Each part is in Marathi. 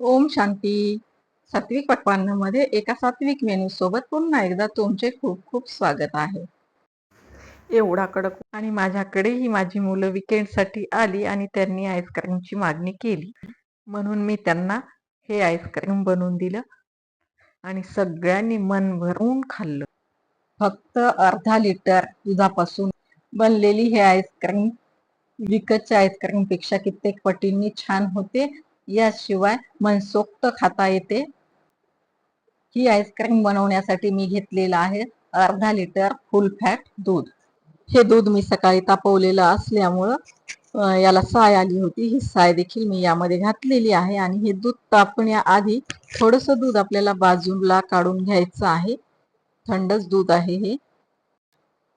ओम शांती. सात्विक पक्वान्नामध्ये एका सात्विक मेनू सोबत पुन्हा एकदा तुमचे खूप खूप स्वागत आहे. एवढा कडक आणि माझ्याकडेही माझी मुलं विकेंडसाठी आली आणि त्यांनी आईस्क्रीमची मागणी केली, म्हणून मी त्यांना हे आईस्क्रीम बनवून दिलं आणि सगळ्यांनी मन भरून खाल्लं. फक्त अर्धा लिटर दुधापासून बनलेली हे आईस्क्रीम विकतच्या आईस्क्रीमपेक्षा कित्येक पटींनी छान होते. याशिवाय मनसोक्त खाता येते. ही आईस्क्रीम बनवण्यासाठी मी घेतलेलं आहे अर्धा लिटर फुल फॅट दूध. हे दूध मी सकाळी तापवलेलं असल्यामुळं याला साय आली होती. ही साय देखील मी यामध्ये घातलेली आहे आणि हे दूध तापण्याआधी थोडंसं दूध आपल्याला बाजूला काढून घ्यायचं आहे. थंडच दूध आहे हे.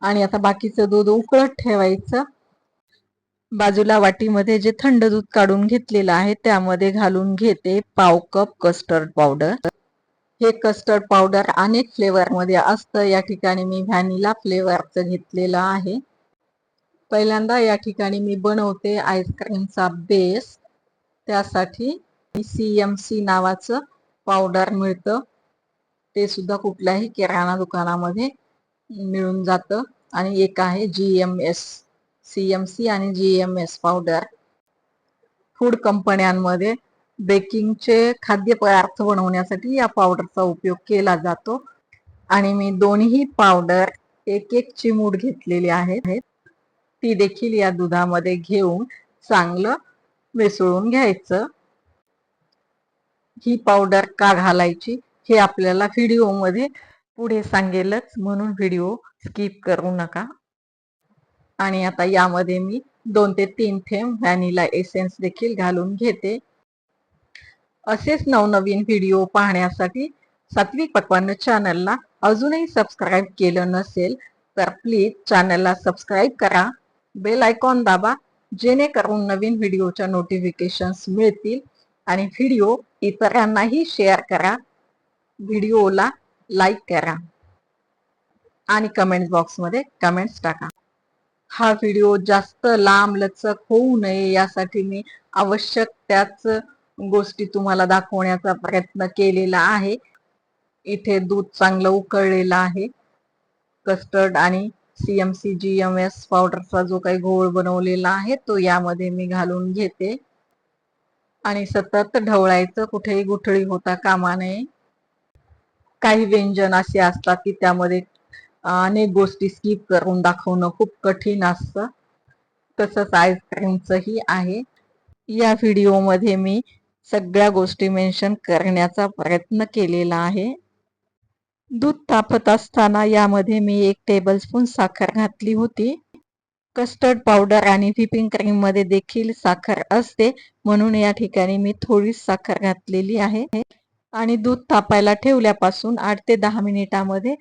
आणि आता बाकीचं दूध उकळत ठेवायचं. बाजूला वाटीमध्ये जे थंड दूध काढून घेतलेलं आहे त्यामध्ये घालून घेते पाव कप कस्टर्ड पावडर. हे कस्टर्ड पावडर अनेक फ्लेवर मध्ये असतं. या ठिकाणी मी व्हॅनिला फ्लेवरचं घेतलेलं आहे. पहिल्यांदा या ठिकाणी मी बनवते आईस्क्रीमचा बेस. त्यासाठी CMC नावाचं पावडर मिळतं. ते सुद्धा कुठल्याही किराणा दुकानामध्ये मिळून जातं. आणि एक आहे GMS. CMC आणि GMS पावडर. फूड कंपन्यांमध्ये बेकिंगचे खाद्यपदार्थ बनवण्यासाठी या पावडरचा उपयोग केला जातो. आणि मी दोन्ही पावडर एक एक चिमूट घेतलेली आहेत. ती देखील या दुधामध्ये घेऊन चांगलं मिसळून घ्यायचं. ही पावडर का घालायची हे आपल्याला व्हिडिओमध्ये पुढे सांगेलच, म्हणून व्हिडिओ स्किप करू नका. आणि आता यामध्ये मी 2 ते 3 थेंब व्हॅनिला एसेन्स देखील घालून घेते. असेच नवनवीन व्हिडिओ पाहण्यासाठी सात्विक पक्वान्न चॅनलला अजूनही सबस्क्राईब केलं नसेल तर प्लीज चॅनलला सबस्क्राईब करा. बेल आयकॉन दाबा, जेणेकरून नवीन व्हिडिओच्या नोटिफिकेशन्स मिळतील. आणि व्हिडिओ इतरांनाही शेअर करा. व्हिडिओला लाईक करा आणि कमेंट बॉक्समध्ये कमेंट्स टाका. हा व्हिडिओ जास्त लांब लचक होऊ नये यासाठी मी आवश्यक त्याच गोष्टी तुम्हाला दाखवण्याचा प्रयत्न केलेला आहे. इथे दूध चांगलं उकळलेलं आहे. कस्टर्ड आणि CMC GMS पावडरचा जो काही घोळ बनवलेला आहे तो यामध्ये मी घालून घेते. आणि सतत ढवळायचं, कुठेही गुठळी होता कामा नये. काही व्यंजन असे असतात की त्यामध्ये अनेक गोष्टी स्किप करून दाखवणं खूप कठीण असतं. तसंच आईस्क्रीमचंही आहे. या व्हिडिओमध्ये मी सगळ्या गोष्टी मेन्शन करण्याचा प्रयत्न केलेला आहे. दूध तापत असताना यामध्ये मी 1 टेबलस्पून साखर घातली होती. कस्टर्ड पावडर आणि व्हिपिंग क्रीम मध्ये देखील साखर असते, म्हणून या ठिकाणी मी थोडी साखर घातलेली आहे. आणि दूध तापायला ठेवल्यापासून 8 ते 10 मिनिटांमध्ये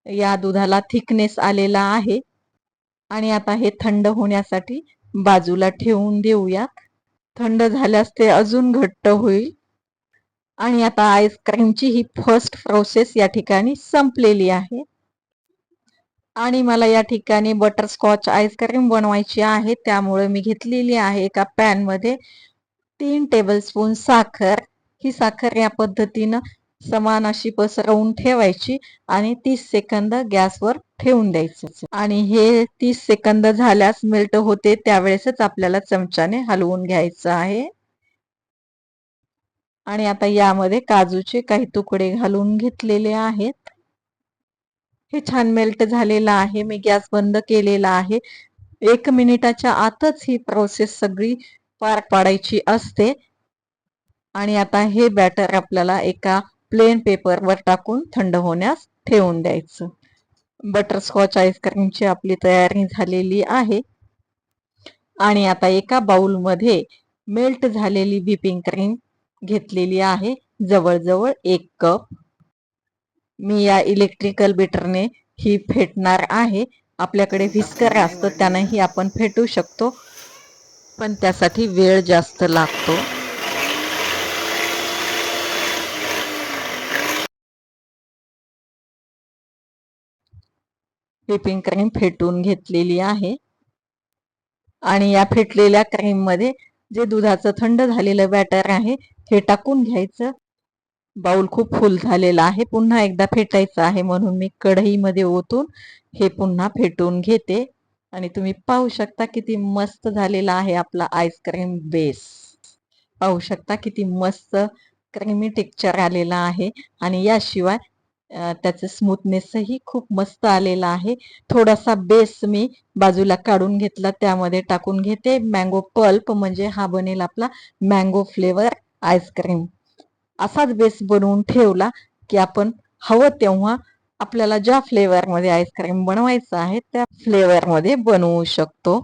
या दुधाला थिकनेस आलेला आहे. आणि आता हे थंड होण्यासाठी बाजूला ठेवून देऊया. थंड झाल्यास ते अजून घट्ट होईल. आणि आता आईस्क्रीमची ही फर्स्ट प्रोसेस या ठिकाणी संपलेली आहे. आणि मला या ठिकाणी बटरस्कॉच आईस्क्रीम बनवायची आहे, त्यामुळे मी घेतलेली आहे एका पॅन मध्ये 3 टेबलस्पून साखर. ही साखर या पद्धतीनं समान अशी पसरवून ठेवायची आणि 30 सेकंद गॅसवर ठेवून द्यायचं. आणि हे 30 सेकंद झाल्यास मेल्ट होते त्यावेळेसच आपल्याला चमच्याने हलवून घ्यायचं आहे. आणि आता यामध्ये काजूचे काही तुकडे घालून घेतलेले आहेत. हे छान मेल्ट झालेलं आहे. मी गॅस बंद केलेला आहे. 1 मिनिटाच्या आतच ही प्रोसेस सगळी पार पाडायची असते. आणि आता हे बॅटर आपल्याला एका प्लेन पेपरवर टाकून थंड होण्यास ठेवून द्यायचं. बटरस्कॉच आईस्क्रीमची आपली तयारी झालेली आहे. आणि आता एका बाउलमध्ये मेल्ट झालेली व्हिपिंग क्रीम घेतलेली आहे, जवळजवळ 1 कप. मी या इलेक्ट्रिकल बीटरने ही फेटणार आहे. आपल्याकडे व्हिस्कर असतं त्यानेही आपण फेटू शकतो, पण त्यासाठी वेळ जास्त लागतो. व्हिपिंग क्रीम फेटून घेतलेली आहे. आणि या फेटलेल्या क्रीम मध्ये जे दुधाचं थंड झालेलं बॅटर आहे हे टाकून घ्यायचं. बाउल खूप फुल झालेला आहे, पुन्हा एकदा फेटायचं आहे, म्हणून मी कढईमध्ये ओतून हे पुन्हा फेटून घेते. आणि तुम्ही पाहू शकता किती मस्त झालेला आहे आपला आईस्क्रीम बेस. पाहू शकता किती मस्त क्रीमी टेक्स्चर आलेला आहे. आणि याशिवाय त्याचं स्मूथनेसही खूप मस्त आलेला आहे. थोडासा बेस मी बाजूला काढून घेतला, त्यामध्ये टाकून घेते मँगो पल्प, म्हणजे हा बनेल आपला मँगो फ्लेवर आईस्क्रीम. असाच बेस बनवून ठेवला की आपण हवं तेव्हा आपल्याला ज्या फ्लेवरमध्ये आईस्क्रीम बनवायचं आहे त्या फ्लेवरमध्ये बनवू शकतो.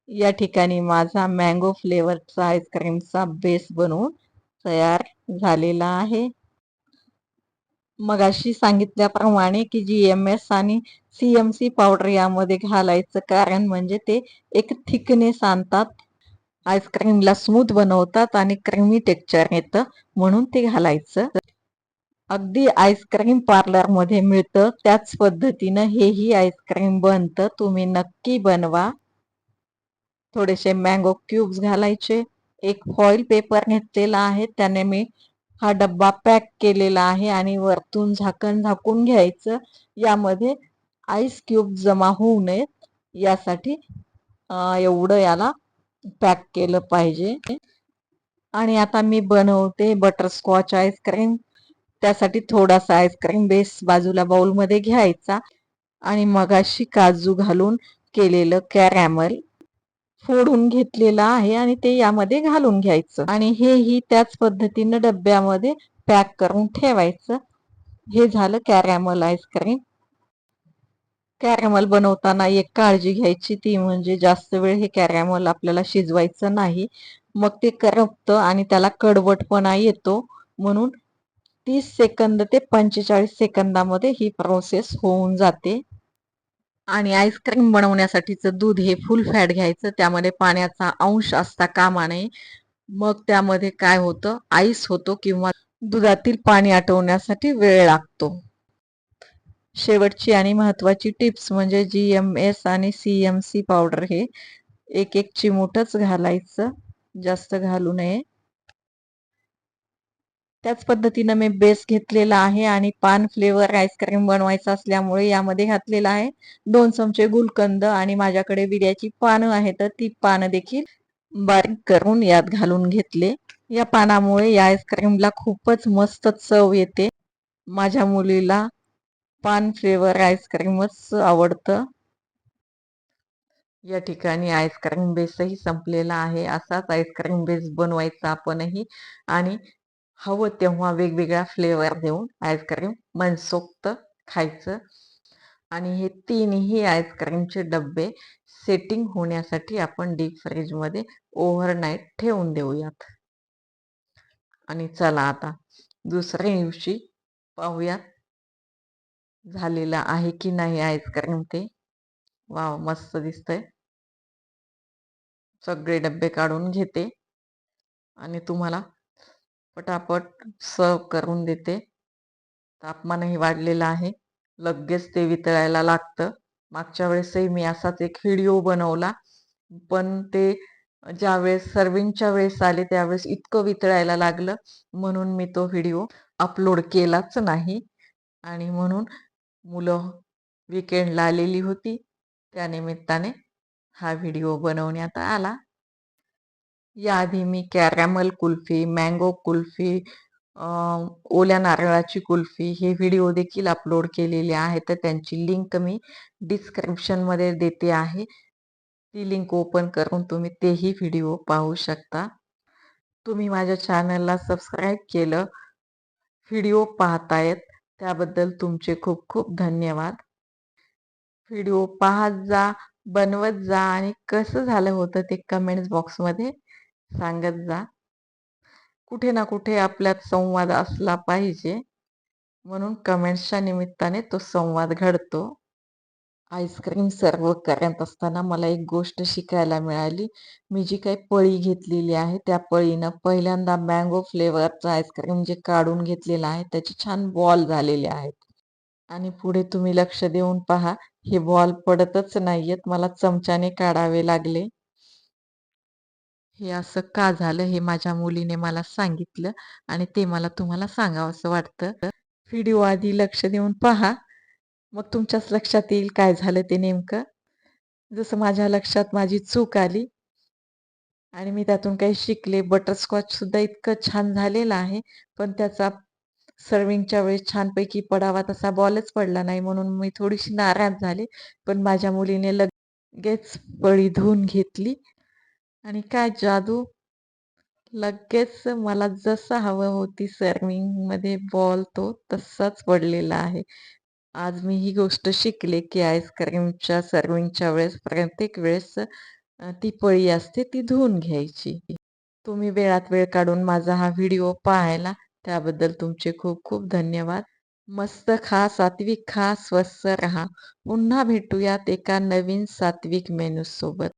या ठिकाणी माझा मँगो फ्लेवरचा आईस्क्रीमचा बेस बनवून तयार झालेला आहे. मगाशी सांगितल्याप्रमाणे की GMS आणि CMC पावडर यामध्ये घालायचं कारण म्हणजे ते एक थिकनेस आणतात, आईस्क्रीमला स्मूथ बनवतात आणि क्रीमी टेक्स्चर येतं, म्हणून ते घालायचं. अगदी आईस्क्रीम पार्लरमध्ये मिळतं त्याच पद्धतीनं हेही आईस्क्रीम बनतं, तुम्ही नक्की बनवा. थोडेसे मँगो क्यूब्स घालायचे. एक फॉइल पेपर घेतलेला आहे, त्याने मी हा डब्बा पॅक केलेला आहे आणि वरतून झाकण झाकून घ्यायचं. यामध्ये आईस क्यूब जमा होऊ नयेत यासाठी एवढं याला पॅक केलं पाहिजे. आणि आता मी बनवते बटरस्कॉच आईस्क्रीम. त्यासाठी थोडासा आईस्क्रीम बेस बाजूला बाउलमध्ये घ्यायचा आणि मगाशी काजू घालून केलेलं कॅरॅमल फोडून घेतलेलं आहे आणि ते यामध्ये घालून घ्यायचं आणि हेही त्याच पद्धतीनं डब्यामध्ये पॅक करून ठेवायचं. हे झालं कॅरॅमल आईस्क्रीम. कॅरॅमल बनवताना एक काळजी घ्यायची, ती म्हणजे जास्त वेळ हे कॅरॅमल आपल्याला शिजवायचं नाही, मग ते करपतं आणि त्याला कडवटपणा येतो. म्हणून 30 सेकंद ते 45 सेकंदामध्ये ही प्रोसेस होऊन जाते. आणि आईस्क्रीम बनवण्यासाठीचं दूध हे फुल फॅट घ्यायचं, त्यामध्ये पाण्याचा अंश असता कामा नये. मग त्यामध्ये काय होतं, आईस होतो किंवा दुधातील पाणी आटवण्यासाठी वेळ लागतो. शेवटची आणि महत्वाची टिप्स म्हणजे GMS आणि CMC पावडर हे एक एक चिमूटच घालायचं, जास्त घालू नये. त्याच पद्धतीनं मी बेस घेतलेला आहे आणि पान फ्लेवर आईस्क्रीम बनवायचा असल्यामुळे यामध्ये घातलेला आहे 2 चमचे गुलकंद आणि माझ्याकडे विड्याची पानं आहेत, तर ती पानं देखील बारीक करून यात घालून घेतले. या पानामुळे या आईस्क्रीमला खूपच मस्त चव येते. माझ्या मुलीला पान फ्लेवर आईस्क्रीमच आवडतं. या ठिकाणी आईस्क्रीम बेसही संपलेला आहे. असाच आईस्क्रीम बेस बनवायचा आपणही आणि हवं तेव्हा वेगवेगळ्या फ्लेवर देऊन आईस्क्रीम मनसोक्त खायचं. आणि हे तीनही आईस्क्रीमचे डब्बे सेटिंग होण्यासाठी आपण डीप फ्रीजमध्ये ओव्हरनाईट ठेवून देऊयात. आणि चला आता दुसऱ्या दिवशी पाहूयात झालेलं आहे की नाही आईस्क्रीम ते. वाव, मस्त दिसतंय. सगळे डब्बे काढून घेते आणि तुम्हाला पटापट सर्व करून देते. तापमानही वाढलेलं आहे, लगेच ते वितळायला लागतं. मागच्या वेळेसही मी असाच एक व्हिडिओ बनवला, पण ते ज्यावेळेस सर्विंगच्या वेळेस आले त्यावेळेस इतकं वितळायला लागलं, म्हणून मी तो व्हिडिओ अपलोड केलाच नाही. आणि म्हणून मुलं विकेंडला आलेली होती, त्यानिमित्ताने हा व्हिडिओ बनवण्यात आला. याआधी मी कॅरॅमल कुल्फी, मँगो कुल्फी, ओल्या नारळाची कुल्फी हे व्हिडिओ देखील अपलोड केलेले आहेत, तर त्यांची लिंक मी डिस्क्रिप्शनमध्ये देते आहे. ती लिंक ओपन करून तुम्ही तेही व्हिडिओ पाहू शकता. तुम्ही माझ्या चॅनलला सबस्क्राईब केलं, व्हिडिओ पाहतायत त्याबद्दल तुमचे खूप खूप धन्यवाद. व्हिडिओ पाहत जा, बनवत जा आणि कसं झालं होतं ते कमेंट्स बॉक्समध्ये सांगत जा. कुठे ना कुठे आपल्यात संवाद असला पाहिजे, म्हणून कमेंट्सच्या निमित्ताने तो संवाद घडतो. आईस्क्रीम सर्व करत असताना मला एक गोष्ट शिकायला मिळाली. मी जी काही पळी घेतलेली आहे त्या पळीनं पहिल्यांदा मँगो फ्लेवरचं आईस्क्रीम जे काढून घेतलेलं आहे त्याचे छान बॉल झालेले आहेत. आणि पुढे तुम्ही लक्ष देऊन पहा, हे बॉल पडतच नाहीयेत, मला चमच्याने काढावे लागले. हे असं का झालं हे माझ्या मुलीने मला सांगितलं आणि ते मला तुम्हाला सांगावंसं वाटतं. व्हिडिओ आधी लक्ष देऊन पहा, मग तुमच्याच लक्षात येईल काय झालं ते नेमकं. जसं माझ्या लक्षात माझी चूक आली आणि मी त्यातून काही शिकले. बटरस्कॉच सुद्धा इतकं छान झालेलं आहे, पण त्याचा सर्विंगच्या वेळेस छानपैकी पडावा तसा बॉलच पडला नाही, म्हणून मी थोडीशी नाराज झाले. पण माझ्या मुलीने लगेच पळी धुवून घेतली आणि काय जादू, लगेच मला जसं हवं होती सर्व्हिंगमध्ये बॉल तो तसाच पडलेला आहे. आज मी ही गोष्ट शिकले, की आईस्क्रीमच्या सर्व्हिंगच्या वेळेस प्रत्येक वेळेस ती पळी असते ती धुवून घ्यायची. तुम्ही वेळात वेळ काढून माझा हा व्हिडिओ पाहायला त्याबद्दल तुमचे खूप खूप धन्यवाद. मस्त खा, सात्विक खा, स्वस्थ रहा. पुन्हा भेटूयात एका नवीन सात्विक मेनू सोबत.